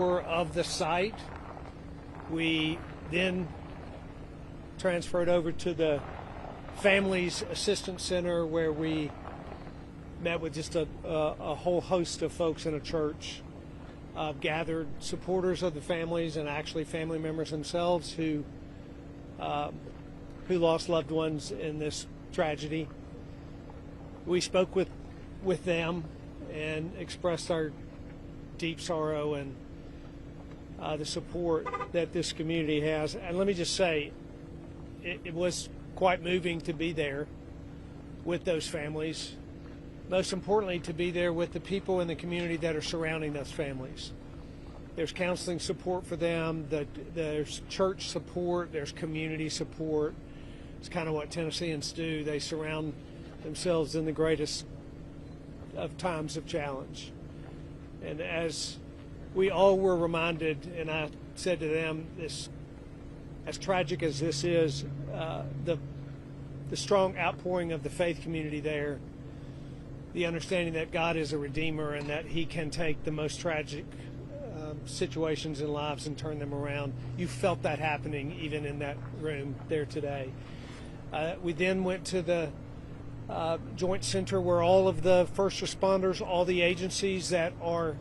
of the site. We then transferred over to the Families Assistance Center, where we met with just a whole host of folks in a church, gathered supporters of the families and actually family members themselves who lost loved ones in this tragedy. We spoke with them and expressed our deep sorrow and the support that this community has. And let me just say, it was quite moving to be there with those families. Most importantly, to be there with the people in the community that are surrounding those families. There's counseling support for them, there's church support, there's community support. It's kind of what Tennesseans do. They surround themselves in the greatest of times of challenge. And as we all were reminded, and I said to them, this, as tragic as this is, the strong outpouring of the faith community there, the understanding that God is a redeemer and that he can take the most tragic situations in lives and turn them around. You felt that happening even in that room there today. We then went to the Joint Center, where all of the first responders, all the agencies that are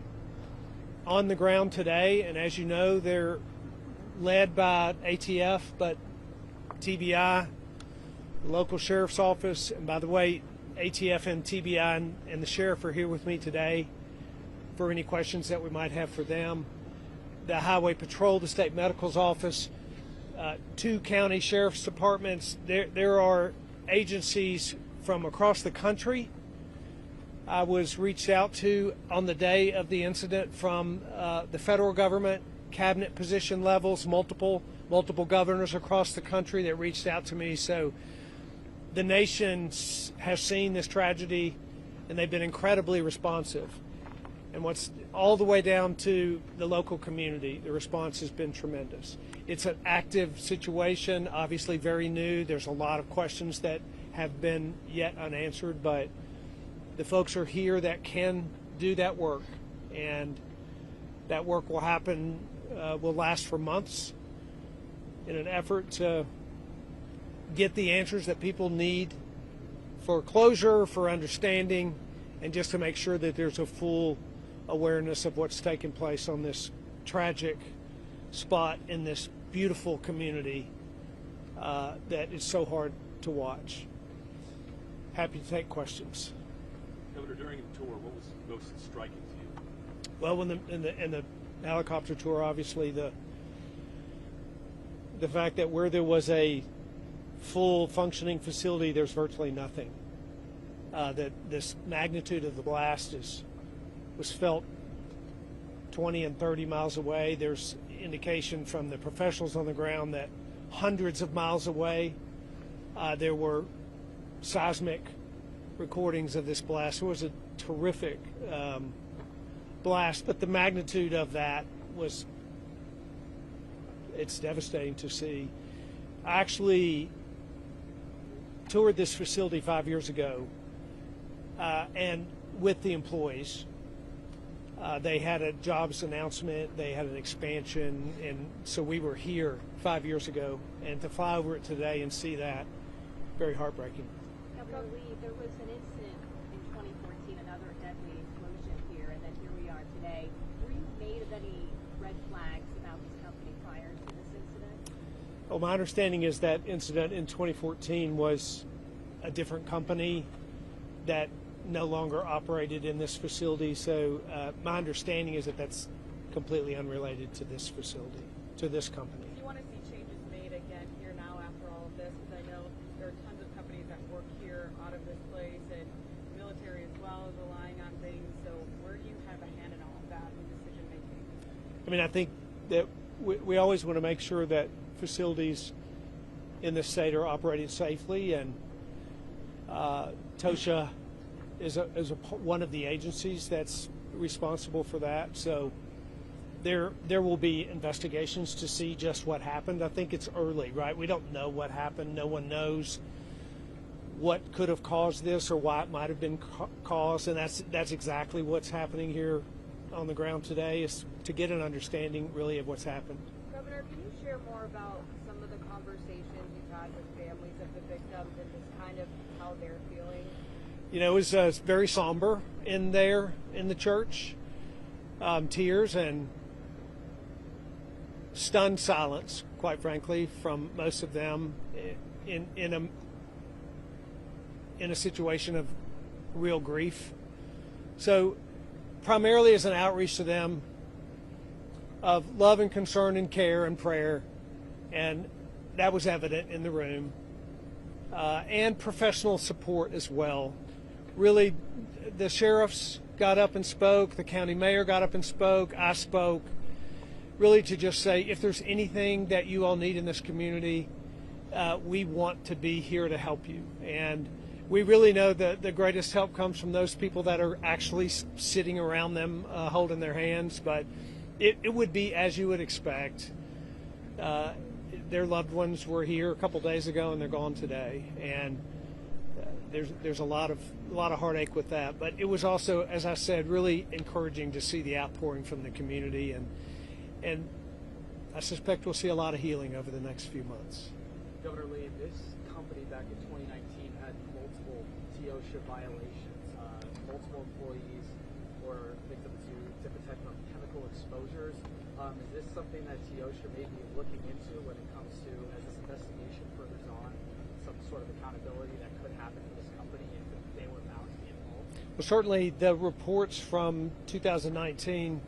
on the ground today, and as you know, they're led by ATF, but TBI, the local sheriff's office, and by the way, ATF and TBI and the sheriff are here with me today for any questions that we might have for them. The Highway Patrol, the State Medical's office, 2 county sheriff's departments. There are agencies from across the country. I was reached out to on the day of the incident from the federal government, cabinet position levels, multiple governors across the country that reached out to me. So the nation has seen this tragedy, and they've been incredibly responsive. And what's all the way down to the local community, the response has been tremendous. It's an active situation, obviously very new. There's a lot of questions that have been yet unanswered, but the folks are here that can do that work, and that work will happen, will last for months in an effort to get the answers that people need for closure, for understanding, and just to make sure that there's a full awareness of what's taking place on this tragic spot in this beautiful community that is so hard to watch. Happy to take questions. Governor, during the tour, what was most striking to you? Well, in the helicopter tour, obviously the fact that where there was a full functioning facility, there's virtually nothing. That this magnitude of the blast was felt 20 and 30 miles away. There's indication from the professionals on the ground that hundreds of miles away there were seismic recordings of this blast. It was a terrific blast, but the magnitude of that it's devastating to see. I actually toured this facility 5 years ago, and with the employees. They had a jobs announcement, they had an expansion, and so we were here 5 years ago, and to fly over it today and see that, very heartbreaking. Governor Lee, there was an incident in 2014, another deadly explosion here, and then here we are today. Were you made of any red flags about this company prior to this incident? Well, my understanding is that incident in 2014 was a different company that no longer operated in this facility, so my understanding is that that's completely unrelated to this facility, to this company. Do you want to see changes made again here now after all of this? Because I know there are tons of companies that work here out of this place, and the military as well is relying on things. So where do you have a hand in all of that in decision making? I mean, I think that we always want to make sure that facilities in the state are operating safely, and OSHA is one of the agencies that's responsible for that. So there will be investigations to see just what happened. I think it's early, right? We don't know what happened. No one knows what could have caused this or why it might have been caused, and that's exactly what's happening here on the ground today is to get an understanding really of what's happened. Governor, can you share more about some of the conversations you've had with families of the victims and just kind of how they're feeling? You know, it was very somber in there in the church. Tears and stunned silence, quite frankly, from most of them in a situation of real grief. So primarily as an outreach to them of love and concern and care and prayer, and that was evident in the room, and professional support as well. Really, the sheriffs got up and spoke, the county mayor got up and spoke, I spoke, really to just say, if there's anything that you all need in this community, we want to be here to help you. And we really know that the greatest help comes from those people that are actually sitting around them, holding their hands. But it would be as you would expect. Their loved ones were here a couple days ago and they're gone today. And there's a lot of heartache with that. But it was also, as I said, really encouraging to see the outpouring from the community, and I suspect we'll see a lot of healing over the next few months. Governor Lee, this company back in 2019 had multiple OSHA violations. Multiple employees were victims to protect from chemical exposures. Is this something that OSHA may be looking into when it comes to, as this investigation furthers on, some sort of accountability that could happen to this company if they were found to be involved? Well, certainly the reports from 2019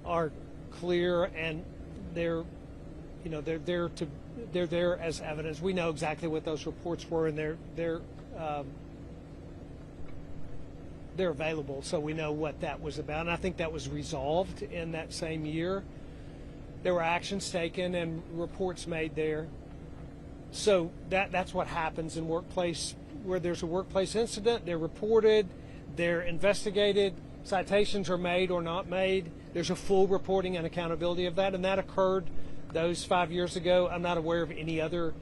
are clear, and they're there as evidence. We know exactly what those reports were, and they're available, so we know what that was about. And I think that was resolved in that same year. There were actions taken and reports made there. So that's what happens in workplace, where there's a workplace incident. They're reported, they're investigated, citations are made or not made. There's a full reporting and accountability of that, and that occurred those 5 years ago. I'm not aware of any other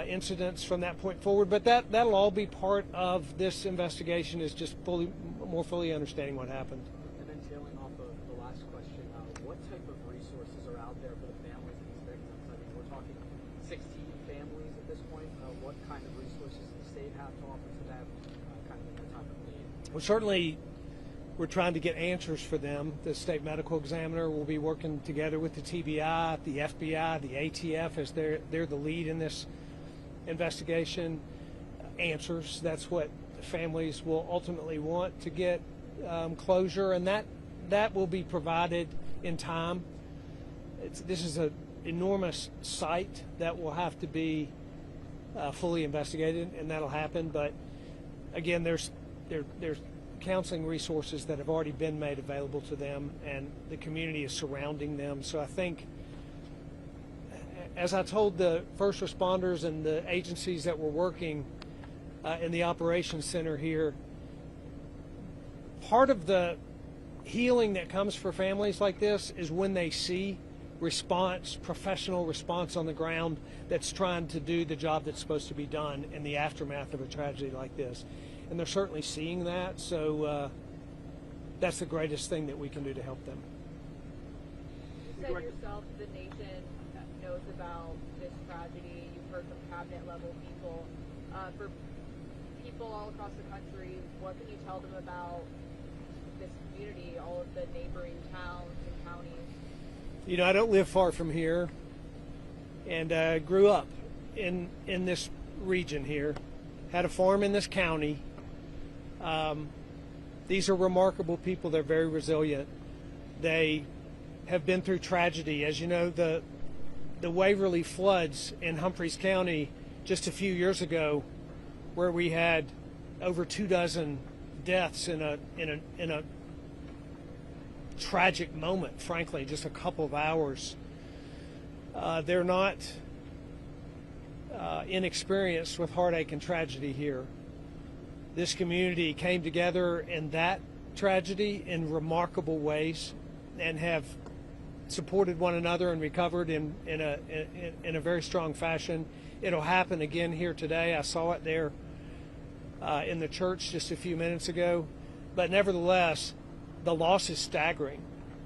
incidents from that point forward, but that'll all be part of this investigation, is just more fully understanding what happened. And then tailing off of the last question, what type of resources are out there for the families of these victims? I mean, we're talking 16 families at this point. What kind of resources does the state have to offer to them, kind of in their time of need? Well, certainly we're trying to get answers for them. The state medical examiner will be working together with the TBI, the FBI, the ATF, as they're the lead in this investigation. Answers. That's what families will ultimately want, to get closure, and that will be provided in time. This is an enormous site that will have to be fully investigated, and that'll happen. But again, there's counseling resources that have already been made available to them, and the community is surrounding them. So I think, as I told the first responders and the agencies that were working in the operations center here, part of the healing that comes for families like this is when they see professional response on the ground that's trying to do the job that's supposed to be done in the aftermath of a tragedy like this. And they're certainly seeing that, so that's the greatest thing that we can do to help them. You said yourself the nation knows about this tragedy. You've heard from cabinet level people. For people all across the country, what can you tell them about this community, all of the neighboring towns and counties? You know, I don't live far from here, and grew up in this region here. Had a farm in this county. These are remarkable people. They're very resilient. They have been through tragedy. As you know, the Waverly floods in Humphreys County just a few years ago, where we had over 24 deaths in a tragic moment, frankly, just a couple of hours. They're not inexperienced with heartache and tragedy here. This community came together in that tragedy in remarkable ways, and have supported one another and recovered in a very strong fashion. It'll happen again here today. I saw it there in the church just a few minutes ago. But nevertheless, the loss is staggering.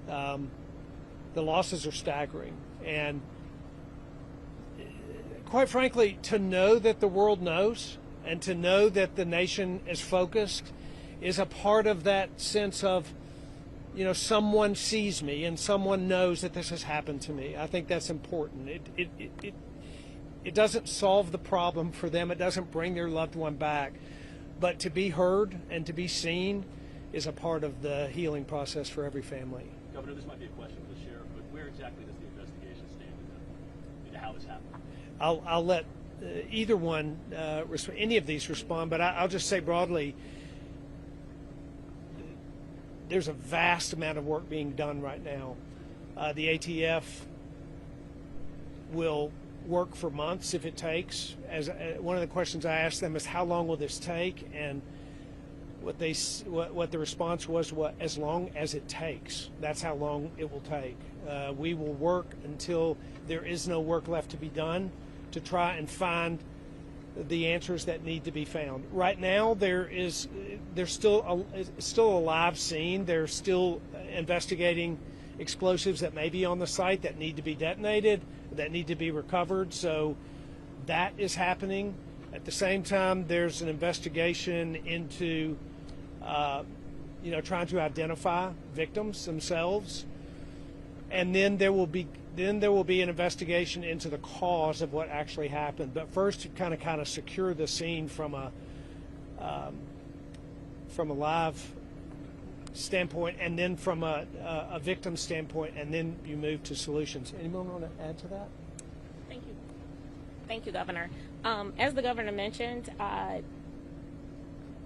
The losses are staggering, and quite frankly, to know that the world knows and to know that the nation is focused is a part of that sense of, you know, someone sees me and someone knows that this has happened to me. I think that's important. It doesn't solve the problem for them. It doesn't bring their loved one back. But to be heard and to be seen is a part of the healing process for every family. Governor, this might be a question for the sheriff, but where exactly does the investigation stand into how this happened? I'll let either one, any of these respond, but I'll just say broadly, there's a vast amount of work being done right now. The ATF will work for months if it takes. As one of the questions I asked them is, how long will this take? And what the response was, as long as it takes. That's how long it will take. We will work until there is no work left to be done to try and find the answers that need to be found. Right now, there's still a live scene. They're still investigating explosives that may be on the site that need to be detonated, that need to be recovered. So that is happening. At the same time, there's an investigation into, trying to identify victims themselves, and then there will be an investigation into the cause of what actually happened. But first, to kind of secure the scene from a live standpoint, and then from a victim standpoint, and then you move to solutions. Anyone want to add to that? Thank you, Governor. As the governor mentioned,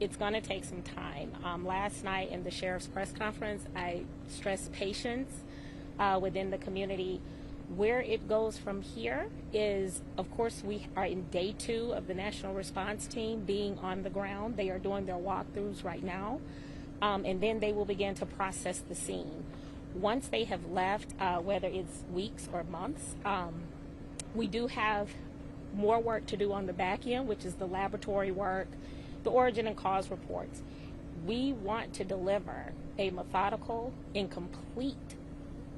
it's going to take some time. Last night in the sheriff's press conference, I stressed patience within the community. Where it goes from here is, of course, we are in day 2 of the National Response Team being on the ground. They are doing their walkthroughs right now, and then they will begin to process the scene. Once they have left, whether it's weeks or months, we do have more work to do on the back end, which is the laboratory work, the origin and cause reports. We want to deliver a methodical and complete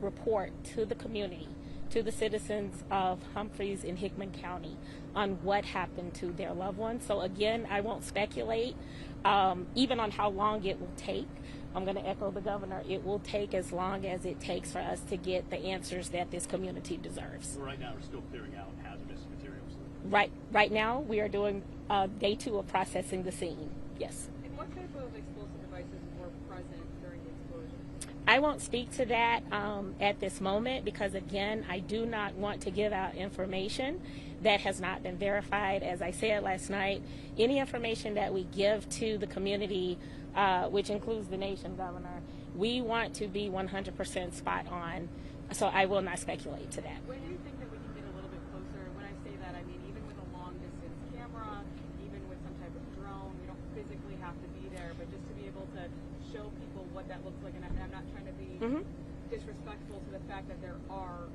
report to the community, to the citizens of Humphreys and Hickman County, on what happened to their loved ones. So again, I won't speculate even on how long it will take. I'm going to echo the governor. It will take as long as it takes for us to get the answers that this community deserves. So right now, we're still clearing out hazardous materials. Right now, we are doing day 2 of processing the scene. Yes. And what type of explosive devices were present during the explosion? I won't speak to that at this moment because, again, I do not want to give out information that has not been verified. As I said last night, any information that we give to the community, which includes the nation, Governor, we want to be 100% spot on. So I will not speculate to that. When do you think that we can get a little bit closer? When I say that, I mean even with a long-distance camera, even with some type of drone, we don't physically have to be there, but just to be able to show people what that looks like. And I'm not trying to be disrespectful to the fact that there are,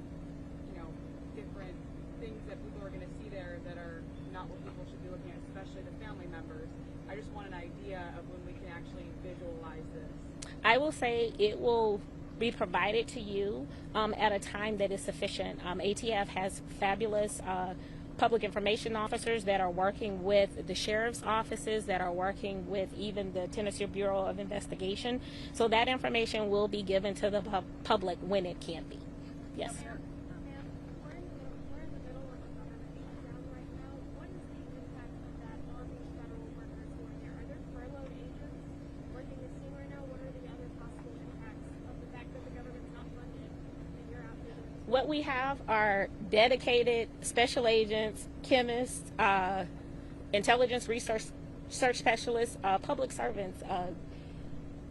different things that people are going to see there that are not what people should be looking at, especially the family members. I just want an idea of when we can actually visualize this. I will say it will be provided to you at a time that is sufficient. ATF has fabulous public information officers that are working with the sheriff's offices, that are working with even the Tennessee Bureau of Investigation. So that information will be given to the public when it can be. Yes. What we have are dedicated special agents, chemists, intelligence research specialists, public servants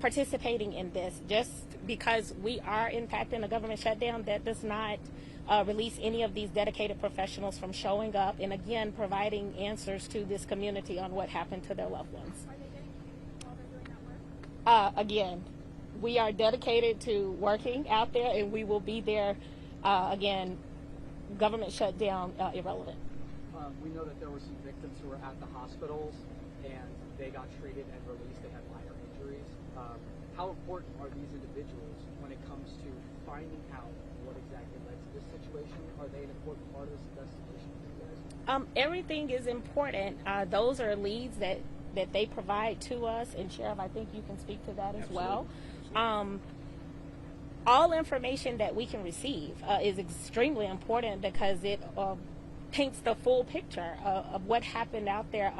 participating in this. Just because we are in fact in a government shutdown, that does not release any of these dedicated professionals from showing up and again providing answers to this community on what happened to their loved ones. Are they getting paid while they're doing that work? Again, we are dedicated to working out there, and we will be there. Again, government shutdown irrelevant. We know that there were some victims who were at the hospitals and they got treated and released. They had minor injuries. how important are these individuals when it comes to finding out what exactly led to this situation? Are they an important part of this investigation for you guys? Everything is important. Those are leads that they provide to us, and Sheriff, I think you can speak to that as well. All information that we can receive is extremely important because it paints the full picture of what happened out there.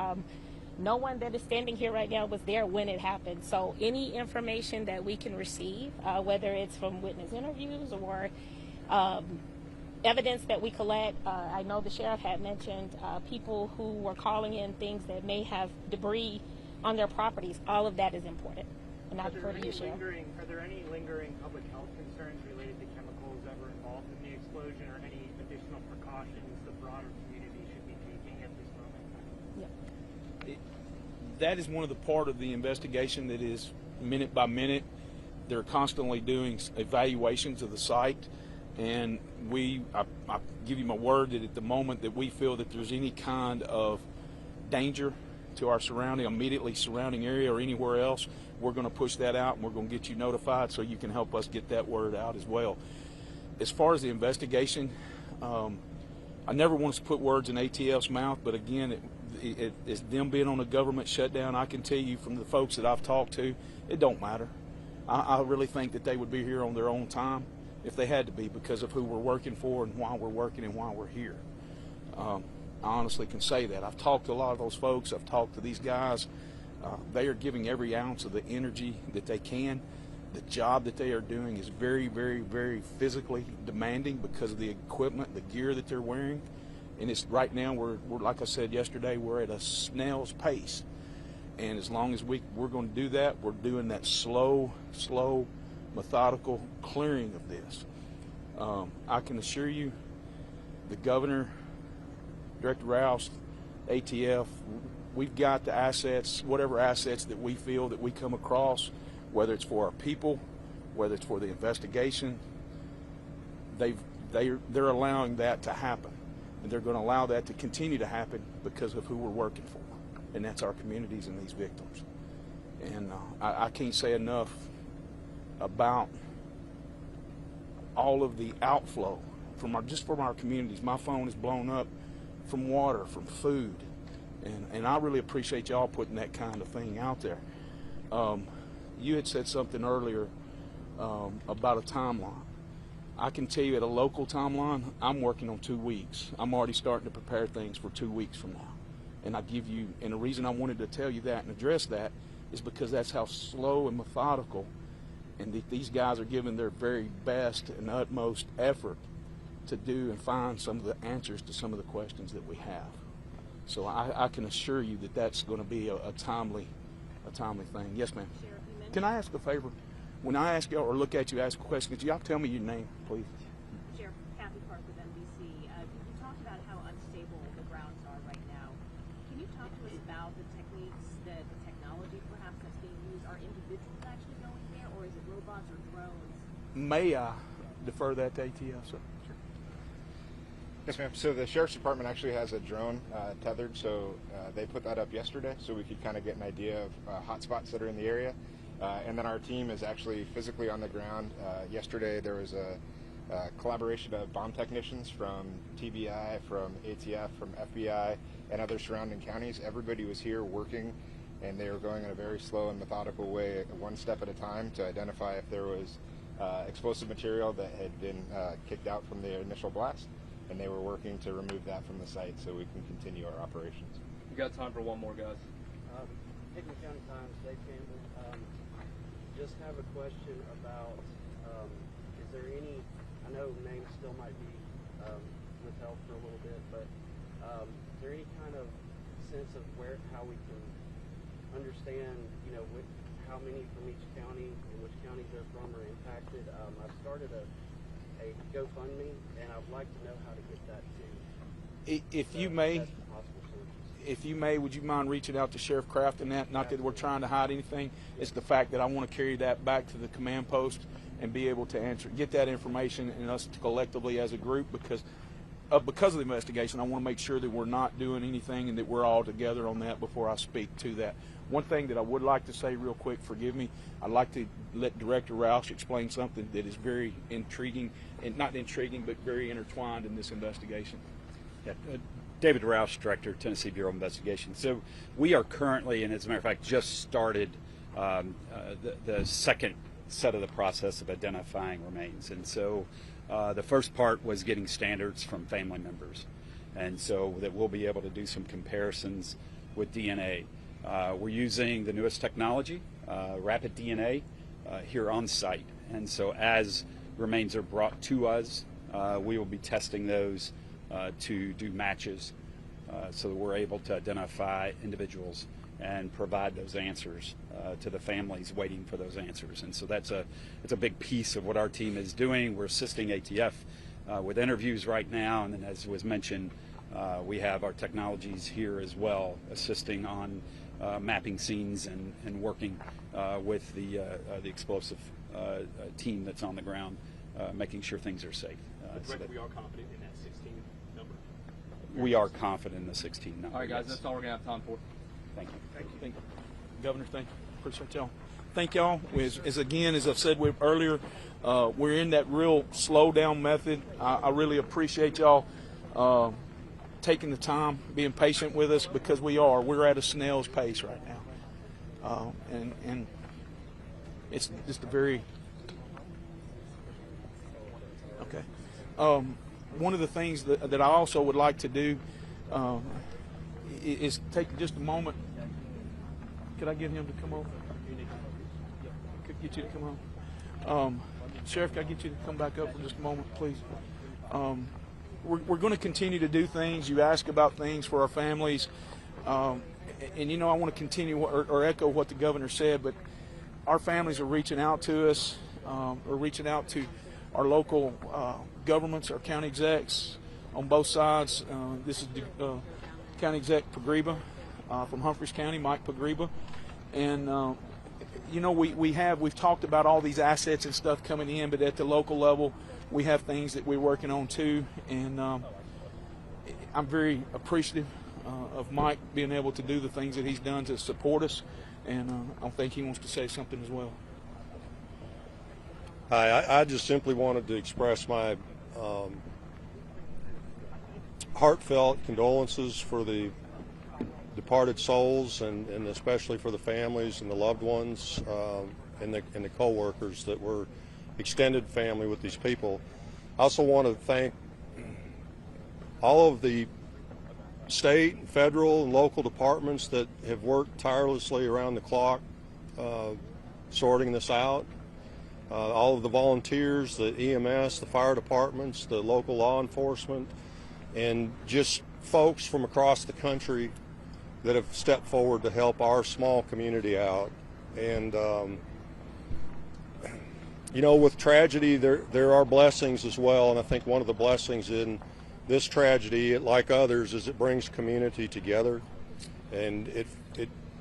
No one that is standing here right now was there when it happened. So any information that we can receive, whether it's from witness interviews or evidence that we collect, I know the sheriff had mentioned people who were calling in things that may have debris on their properties. All of that is important. And I've heard you, Sheriff. Are there any lingering public health concerns related to chemicals that were involved in the explosion, or any additional precautions the broader community should be taking at this moment? Yeah. That is one of the part of the investigation that is minute by minute. They're constantly doing evaluations of the site, and I give you my word that at the moment that we feel that there's any kind of danger to our immediately surrounding area or anywhere else, we're going to push that out and we're going to get you notified so you can help us get that word out as well. As far as the investigation, I never want us to put words in ATF's mouth, but again, it's them being on a government shutdown. I can tell you from the folks that I've talked to, it don't matter. I really think that they would be here on their own time if they had to be, because of who we're working for and why we're working and why we're here. I honestly can say that. I've talked to a lot of those folks. I've talked to these guys. They are giving every ounce of the energy that they can. The job that they are doing is very, very, very physically demanding because of the equipment, the gear that they're wearing. And it's right now, we're like I said yesterday, we're at a snail's pace. And as long as we're going to do that, we're doing that slow, methodical clearing of this. I can assure you, the governor, Director Rouse, ATF, we've got the assets, whatever assets that we feel that we come across, whether it's for our people, whether it's for the investigation, they're allowing that to happen. And they're going to allow that to continue to happen because of who we're working for. And that's our communities and these victims. And I can't say enough about all of the outflow from our communities. My phone is blown up from water, from food. And I really appreciate y'all putting that kind of thing out there. You had said something earlier about a timeline. I can tell you at a local timeline, I'm working on 2 weeks. I'm already starting to prepare things for 2 weeks from now. And and the reason I wanted to tell you that and address that is because that's how slow and methodical, and these guys are giving their very best and utmost effort to do and find some of the answers to some of the questions that we have. So I can assure you that that's going to be a timely thing. Yes, ma'am. Can I ask a favor? When I ask y'all or look at you, ask a question, could y'all tell me your name, please? Sheriff Kathy Park with NBC. You talked about how unstable the grounds are right now. Can you talk to us about the techniques, the technology perhaps that's being used? Are individuals actually going there, or is it robots or drones? May I defer that to ATF, sir? Sure. Yes, ma'am. So the Sheriff's Department actually has a drone tethered, so they put that up yesterday so we could kind of get an idea of hotspots that are in the area. And then our team is actually physically on the ground. Yesterday there was a collaboration of bomb technicians from TBI, from ATF, from FBI, and other surrounding counties. Everybody was here working, and they were going in a very slow and methodical way, one step at a time, to identify if there was explosive material that had been kicked out from the initial blast, and they were working to remove that from the site so we can continue our operations. We got time for one more, guys. Hickman County Times, Dave Campbell. Just have a question about, is there any, I know names still might be withheld for a little bit, but is there any kind of sense of how we can understand, how many from each county and which counties they're from are impacted? I've started a GoFundMe, and I'd like to know how to get that too. If you may, would you mind reaching out to Sheriff Kraft in that? Not that we're trying to hide anything. It's the fact that I want to carry that back to the command post and be able to get that information and us collectively as a group, because because of the investigation, I want to make sure that we're not doing anything and that we're all together on that before I speak to that. One thing that I would like to say real quick, forgive me, I'd like to let Director Roush explain something that is very intriguing, and not intriguing, but very intertwined in this investigation. Yeah, David Roush, Director, Tennessee Bureau of Investigation. So we are currently, and as a matter of fact, just started the second set of the process of identifying remains. And so the first part was getting standards from family members. And so that we'll be able to do some comparisons with DNA. We're using the newest technology, rapid DNA, here on site. And so as remains are brought to us, we will be testing those to do matches so that we're able to identify individuals and provide those answers to the families waiting for those answers. And so it's a big piece of what our team is doing. We're assisting ATF with interviews right now, and then as was mentioned, we have our technologies here as well, assisting on mapping scenes and working with the explosive team that's on the ground, making sure things are safe. So we are confident in that 16 number. We are confident in the 16 number. All right, guys, yes. that's all we're going to have time for. Thank you. Thank you. Thank you. Governor, thank you. Appreciate y'all. Thank y'all. As I've said earlier, we're in that real slow down method. I really appreciate y'all taking the time, being patient with us, because we're at a snail's pace right now. And it's just a very, okay. One of the things that I also would like to do is take just a moment. Could I get him to come over? Could get you to come on. Sheriff, can I get you to come back up for just a moment, please? We're going to continue to do things. You ask about things for our families. And I want to continue or echo what the governor said, but our families are reaching out to us, or reaching out to our local governments, our county execs on both sides. This is County Exec Pagreba from Humphreys County, Mike Pagreba. And, we've talked about all these assets and stuff coming in, but at the local level, we have things that we're working on too. And I'm very appreciative of Mike being able to do the things that he's done to support us. And I think he wants to say something as well. Hi, I just simply wanted to express my heartfelt condolences for the departed souls, and especially for the families and the loved ones and the co-workers that were extended family with these people. I also want to thank all of the state, federal, and local departments that have worked tirelessly around the clock sorting this out. All of the volunteers, the EMS, the fire departments, the local law enforcement, and just folks from across the country that have stepped forward to help our small community out. And with tragedy, there are blessings as well, and I think one of the blessings in this tragedy, like others, is it brings community together, and it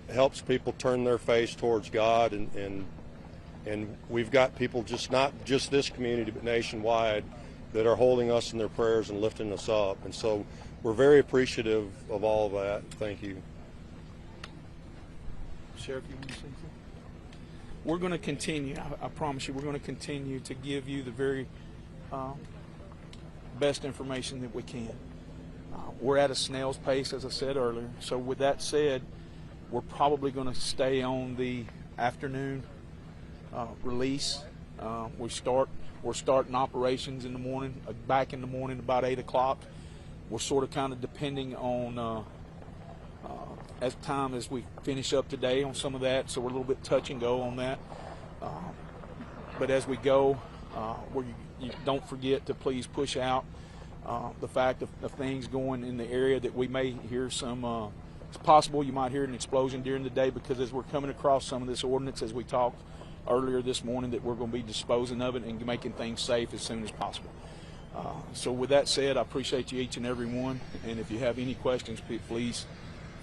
helps people turn their face towards God, and we've got people, not just this community, but nationwide, that are holding us in their prayers and lifting us up. And so we're very appreciative of all of that. Thank you. Sheriff, you want to say something? We're going to continue. I promise you, we're going to continue to give you the very best information that we can. We're at a snail's pace, as I said earlier. So with that said, we're probably going to stay on the afternoon release. We're starting operations in the morning, back in the morning about 8 o'clock. We're sort of kind of depending on as we finish up today on some of that, so we're a little bit touch and go on that. But as we go, you don't forget to please push out the fact of things going in the area that we may hear some. It's possible you might hear an explosion during the day, because as we're coming across some of this ordnance, as we talked earlier this morning, that we're going to be disposing of it and making things safe as soon as possible. So with that said, I appreciate you each and every one, and if you have any questions, please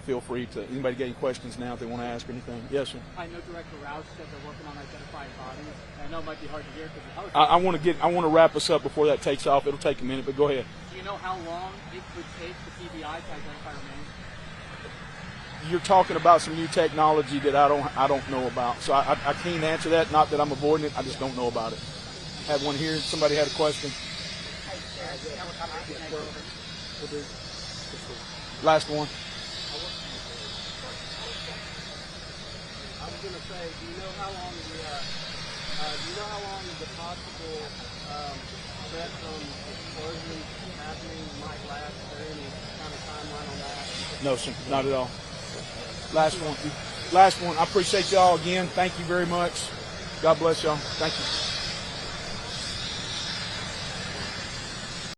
feel free to. Anybody got any questions now if they want to ask anything? Yes, sir. I know Director Roush said they're working on identifying bodies. I know it might be hard to hear because I want to wrap us up before that takes off. It'll take a minute, but go ahead. Do you know how long it would take the PBI to identify remains? You're talking about some new technology that I don't know about, so I can't answer that. Not that I'm avoiding it, I just don't know about it. Had one here. Somebody had a question. Last one. I was going to say, do you know how long the possible threat from explosions happening might last? Is there any kind of timeline on that? No, sir, not at all. Last one. I appreciate y'all again. Thank you very much. God bless y'all. Thank you.